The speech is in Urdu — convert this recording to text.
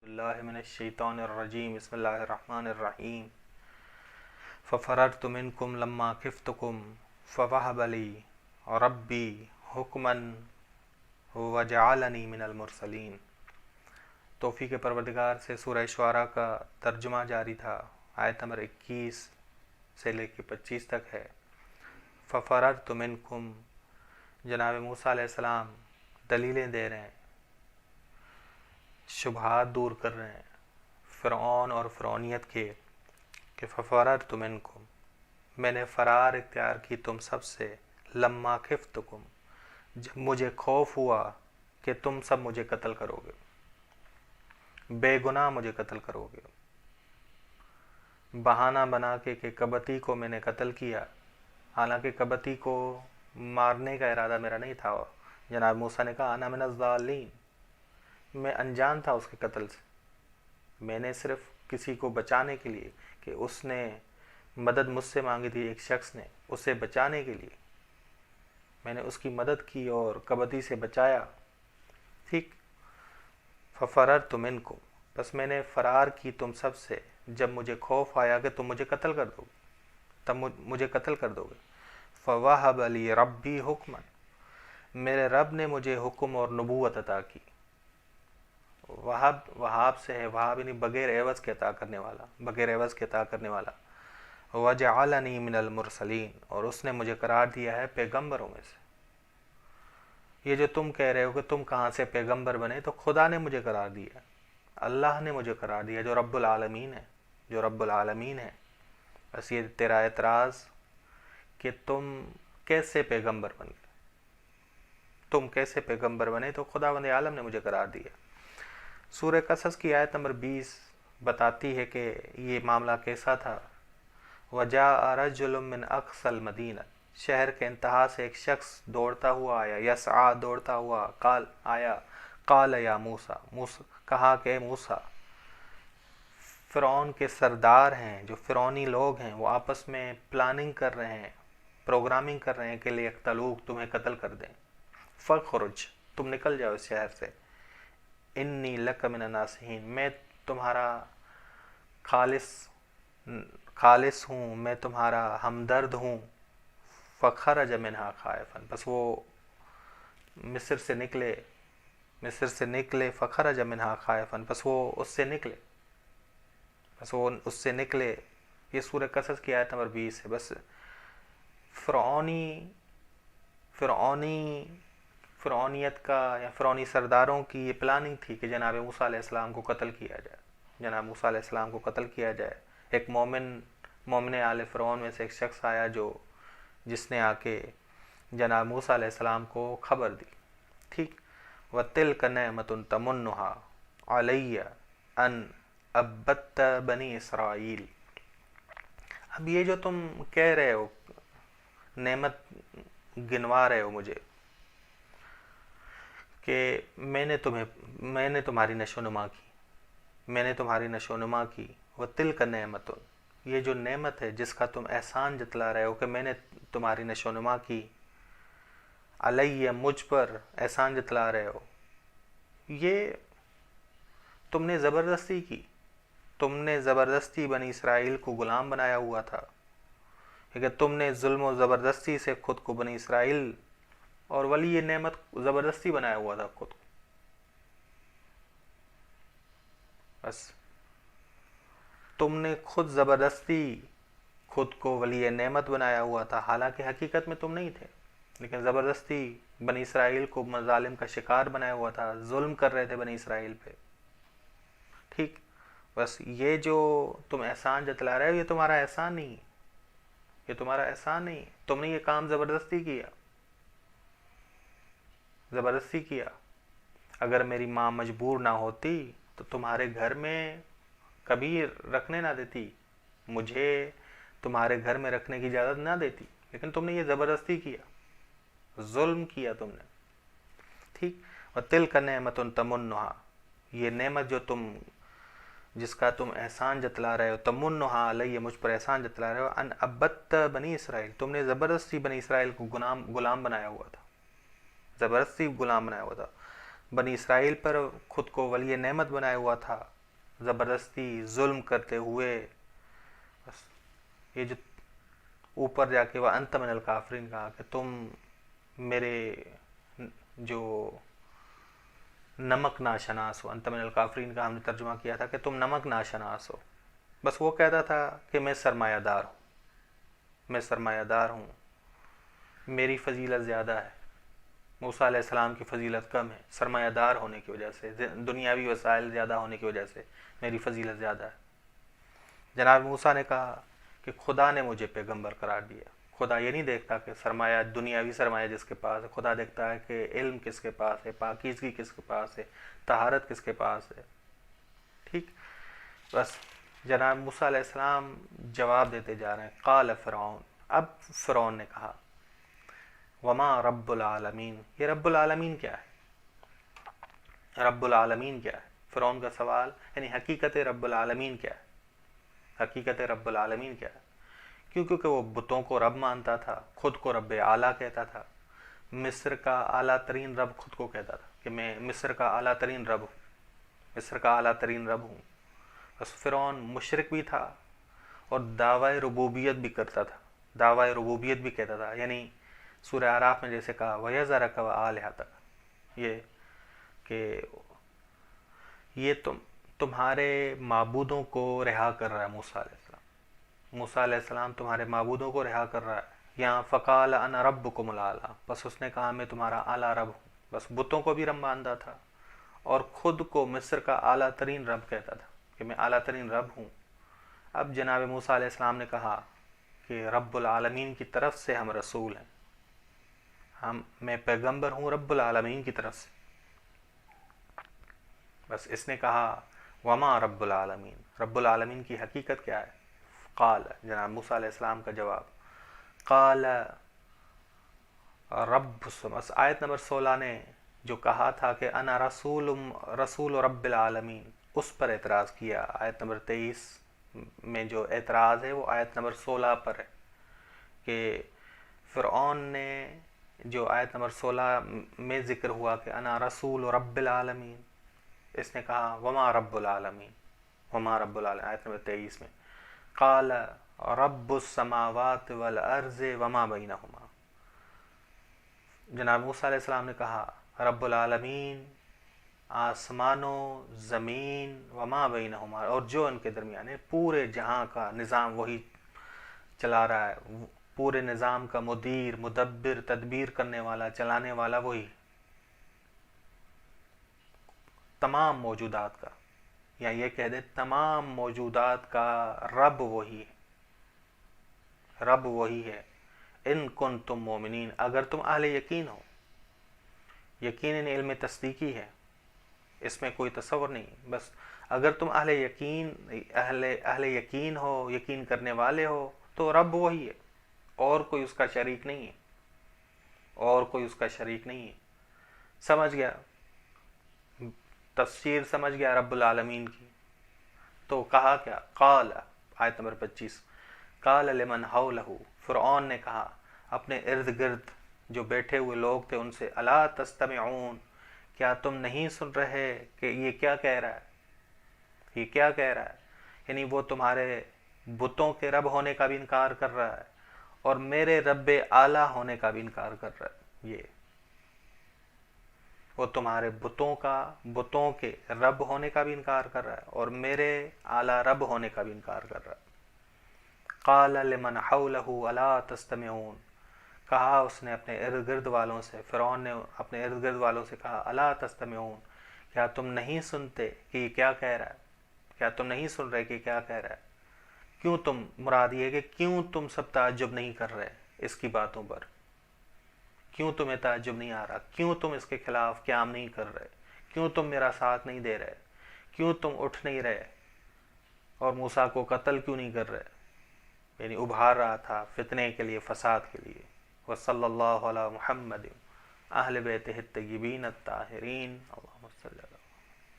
اللہ من الشیطان الرجیم بسم اللہ الرحمن الرحیم ففررت منکم لما خفتکم فوہب لی ربی حکما وجعلنی من المرسلین۔ توفیق پروردگار سے سورہ شعراء کا ترجمہ جاری تھا۔ آیت نمبر 21 سے لے کے 25 تک ہے۔ ففررت منکم، جناب موسیٰ علیہ السلام دلیلیں دے رہے ہیں، شبہات دور کر رہے ہیں فرعون اور فرعونیت کے، کہ ففررت منکم، میں نے فرار اختیار کی تم سب سے، لما خفتکم، جب مجھے خوف ہوا کہ تم سب مجھے قتل کرو گے، بے گناہ مجھے قتل کرو گے، بہانہ بنا کے کہ کبتی کو میں نے قتل کیا، حالانکہ کبتی کو مارنے کا ارادہ میرا نہیں تھا۔ جناب موسیٰ نے کہا انا من الضالین، میں انجان تھا اس کے قتل سے، میں نے صرف کسی کو بچانے کے لیے، کہ اس نے مدد مجھ سے مانگی تھی، ایک شخص نے، اسے بچانے کے لیے میں نے اس کی مدد کی اور کبتی سے بچایا، ٹھیک۔ ففررت منکم، بس میں نے فرار کی تم سب سے جب مجھے خوف آیا کہ تم مجھے قتل کر دو گے، تب مجھے قتل کر دو گے۔ فوہب لی ربی حکما، میرے رب نے مجھے حکم اور نبوت عطا کی۔ وہاب سے ہے، وہاب یعنی بغیر عوض کے عطا کرنے والا، بغیر عوض کے عطا کرنے والا۔ وجعلنی من المرسلین، اور اس نے مجھے قرار دیا ہے پیغمبروں میں سے۔ یہ جو تم کہہ رہے ہو کہ تم کہاں سے پیغمبر بنے، تو خدا نے مجھے قرار دیا، اللہ نے مجھے قرار دیا، جو رب العالمین ہے، جو رب العالمین ہے۔ بس یہ تیرا اعتراض کہ تم کیسے پیغمبر بن گئے، تم کیسے پیغمبر بنے، تو خداوند عالم نے مجھے قرار دیا۔ سورہ قصص کی آیت نمبر 20 بتاتی ہے کہ یہ معاملہ کیسا تھا۔ وَجَاءَ رَجُلٌ مِّنْ أَقْصَى الْمَدِينَةِ، شہر کے انتہا سے ایک شخص دوڑتا ہوا آیا، یسعیٰ دوڑتا ہوا، قال یا موسیٰ، کہا کہ موسیٰ، فرعون کے سردار ہیں، جو فرعونی لوگ ہیں، وہ آپس میں پلاننگ کر رہے ہیں، پروگرامنگ کر رہے ہیں کہ لیقتلوک، تمہیں قتل کر دیں۔ فَاخْرُجْ، تم نکل جاؤ اس شہر سے، انی لک من الناصحین، میں تمہارا خالص ہوں، میں تمہارا ہمدرد ہوں۔ فخرج منہا خائفا، بس وہ مصر سے نکلے، فخرج منہا خائفا، بس وہ اس سے نکلے۔ یہ سورہ قصص کی آیت نمبر 20 ہے۔ بس فرعونیت کا یا فرعونی سرداروں کی یہ پلاننگ تھی کہ جناب موسیٰ علیہ السلام کو قتل کیا جائے، جناب موسیٰ علیہ السلام کو قتل کیا جائے۔ ایک مومن آل فرعون میں سے ایک شخص آیا جس نے آ کے جناب موسیٰ علیہ السلام کو خبر دی، ٹھیک۔ وَتِلْكَ نِعْمَةٌ تَمُنُّهَا عَلَيَّ أَنْ عَبَّدْتَ بَنِي اسرائیل۔ اب یہ جو تم کہہ رہے ہو، نعمت گنوا رہے ہو مجھے کہ میں نے تمہاری نشو نما کی، وَتِلْكَ نِعْمَةٌ، یہ جو نعمت ہے جس کا تم احسان جتلا رہے ہو کہ میں نے تمہاری نشو نما کی، علیہ، مجھ پر احسان جتلا رہے ہو، یہ تم نے زبردستی کی، تم نے زبردستی بنی اسرائیل کو غلام بنایا ہوا تھا، کہ تم نے ظلم و زبردستی سے خود کو بنی اسرائیل اور ولی یہ نعمت زبردستی بنایا ہوا تھا خود کو۔ بس تم نے خود زبردستی خود کو ولی نعمت بنایا ہوا تھا، حالانکہ حقیقت میں تم نہیں تھے، لیکن زبردستی بنی اسرائیل کو مظالم کا شکار بنایا ہوا تھا، ظلم کر رہے تھے بنی اسرائیل پہ، ٹھیک۔ بس یہ جو تم احسان جتلا رہے ہو، یہ تمہارا احسان نہیں، یہ تمہارا احسان نہیں، تم نے یہ کام زبردستی کیا۔ اگر میری ماں مجبور نہ ہوتی تو تمہارے گھر میں کبھی رکھنے نہ دیتی، مجھے تمہارے گھر میں رکھنے کی اجازت نہ دیتی، لیکن تم نے یہ زبردستی کیا، ظلم کیا تم نے، ٹھیک۔ وَتِلْكَ نِعْمَةٌ تَمُنُّهَا، یہ نعمت جس کا تم احسان جتلا رہے ہو، تمنہا علیہ، مجھ پر احسان جتلا رہے ہو، ان عبدت بنی اسرائیل، تم نے زبردستی بنی اسرائیل کو غلام بنایا ہوا تھا، زبردستی غلام بنایا ہوا تھا۔ بنی اسرائیل پر خود کو ولی نعمت بنایا ہوا تھا، زبردستی ظلم کرتے ہوئے، بس یہ جو اوپر جا کے وہ انت من الکافرین کہا کہ تم میرے جو نمک ناشناس ہو، انت من الکافرین کا ہم نے ترجمہ کیا تھا کہ تم نمک ناشناس ہو. بس وہ کہتا تھا کہ میں سرمایہ دار ہوں، میں سرمایہ دار ہوں، میری فضیلت زیادہ ہے. موسیٰ علیہ السلام کی فضیلت کم ہے، سرمایہ دار ہونے کی وجہ سے، دنیاوی وسائل زیادہ ہونے کی وجہ سے میری فضیلت زیادہ ہے. جناب موسیٰ نے کہا کہ خدا نے مجھے پیغمبر قرار دیا. خدا یہ نہیں دیکھتا کہ سرمایہ، دنیاوی سرمایہ جس کے پاس ہے، خدا دیکھتا ہے کہ علم کس کے پاس ہے، پاکیزگی کس کے پاس ہے، طہارت کس کے پاس ہے. ٹھیک. بس جناب موسیٰ علیہ السلام جواب دیتے جا رہے ہیں. قال فرعون، اب فرعون نے کہا وما رب العالمین، یہ رب العالمین کیا ہے؟ رب العالمین کیا ہے؟ فرعون کا سوال، یعنی حقیقت رب العالمین کیا ہے؟ حقیقت رب العالمین کیا ہے؟ کیونکہ وہ بتوں کو رب مانتا تھا، خود کو رب اعلیٰ کہتا تھا. مصر کا اعلیٰ ترین رب خود کو کہتا تھا کہ میں مصر کا اعلیٰ ترین رب ہوں، مصر کا اعلیٰ ترین رب ہوں. بس فرعون مشرک بھی تھا اور دعوی ربوبیت بھی کرتا تھا، دعوی ربوبیت بھی کہتا تھا. یعنی سورہ اعراف میں جیسے کہا وَيَذَرَكَ وَآلِهَتَكَ، یہ کہ یہ تمہارے معبودوں کو رہا کر رہا ہے. موسیٰ علیہ السلام، موسیٰ علیہ السلام تمہارے معبودوں کو رہا کر رہا ہے. یہاں فقال انا ربکم الاعلیٰ، بس اس نے کہا میں تمہارا اعلیٰ رب ہوں. بس بتوں کو بھی رب مانتا تھا اور خود کو مصر کا اعلیٰ ترین رب کہتا تھا کہ میں اعلیٰ ترین رب ہوں. اب جناب موسیٰ علیہ السلام نے کہا کہ رب العالمین کی طرف سے ہم رسول ہیں، میں پیغمبر ہوں رب العالمین کی طرف سے. بس اس نے کہا وما رب العالمین، رب العالمین کی حقیقت کیا ہے؟ قال، جناب موسیٰ علیہ السلام کا جواب، قال رب السماوات. آیت نمبر 16 نے جو کہا تھا کہ انا رسول رب العالمین، اس پر اعتراض کیا. آیت نمبر 23 میں جو اعتراض ہے وہ آیت نمبر 16 پر ہے کہ فرعون نے جو آیت نمبر 16 میں ذکر ہوا کہ انا رسول رب العالمین، اس نے کہا وما رب العالمین، وما رب العالمین. آیت نمبر 23 میں قال رب السماوات والارض وما بینہما، جناب موسیٰ علیہ السلام نے کہا رب العالمین آسمانوں، زمین، وما بینہما، اور جو ان کے درمیان ہے، پورے جہاں کا نظام وہی چلا رہا ہے، پورے نظام کا مدیر، مدبر، تدبیر کرنے والا، چلانے والا وہی، تمام موجودات کا، یا یہ کہہ دے تمام موجودات کا رب وہی ہے، رب وہی ہے. ان کنتم مومنین، اگر تم اہل یقین ہو. یقیناً علم تصدیقی ہے، اس میں کوئی تصور نہیں. بس اگر تم اہل یقین ہو، یقین کرنے والے ہو، تو رب وہی ہے، اور کوئی اس کا شریک نہیں ہے، اور کوئی اس کا شریک نہیں ہے. سمجھ گیا؟ تفسیر سمجھ گیا رب العالمین کی؟ تو کہا کیا؟ قال، آیت نمبر 25، قال لمن حولہ، فرعون نے کہا اپنے ارد گرد جو بیٹھے ہوئے لوگ تھے ان سے، الا تستمعون، کیا تم نہیں سن رہے کہ یہ کیا کہہ رہا ہے؟ یہ کیا کہہ رہا ہے؟ یعنی وہ تمہارے بتوں کے رب ہونے کا بھی انکار کر رہا ہے اور میرے رب اعلیٰ ہونے کا بھی انکار کر رہا ہے. یہ وہ تمہارے بتوں کے رب ہونے کا بھی انکار کر رہا ہے اور میرے اعلیٰ رب ہونے کا بھی انکار کر رہا ہے. قال لمن حولہ الا تستمعون، کہا اس نے اپنے ارد گرد والوں سے، فرعون نے اپنے ارد گرد والوں سے کہا الا تستمعون، کیا تم نہیں سنتے کہ یہ کیا کہہ رہا ہے؟ کیا تم نہیں سن رہے کہ کیا کہہ رہا ہے؟ کیوں تم، مراد یہ کہ کیوں تم سب تعجب نہیں کر رہے اس کی باتوں پر؟ کیوں تمہیں تعجب نہیں آ رہا؟ کیوں تم اس کے خلاف قیام نہیں کر رہے؟ کیوں تم میرا ساتھ نہیں دے رہے؟ کیوں تم اٹھ نہیں رہے اور موسیٰ کو قتل کیوں نہیں کر رہے؟ یعنی ابھار رہا تھا فتنے کے لیے، فساد کے لیے. وصلی اللہ علی محمد اہل بیتہ الطیبین الطاہرین، اللہم صلی اللہ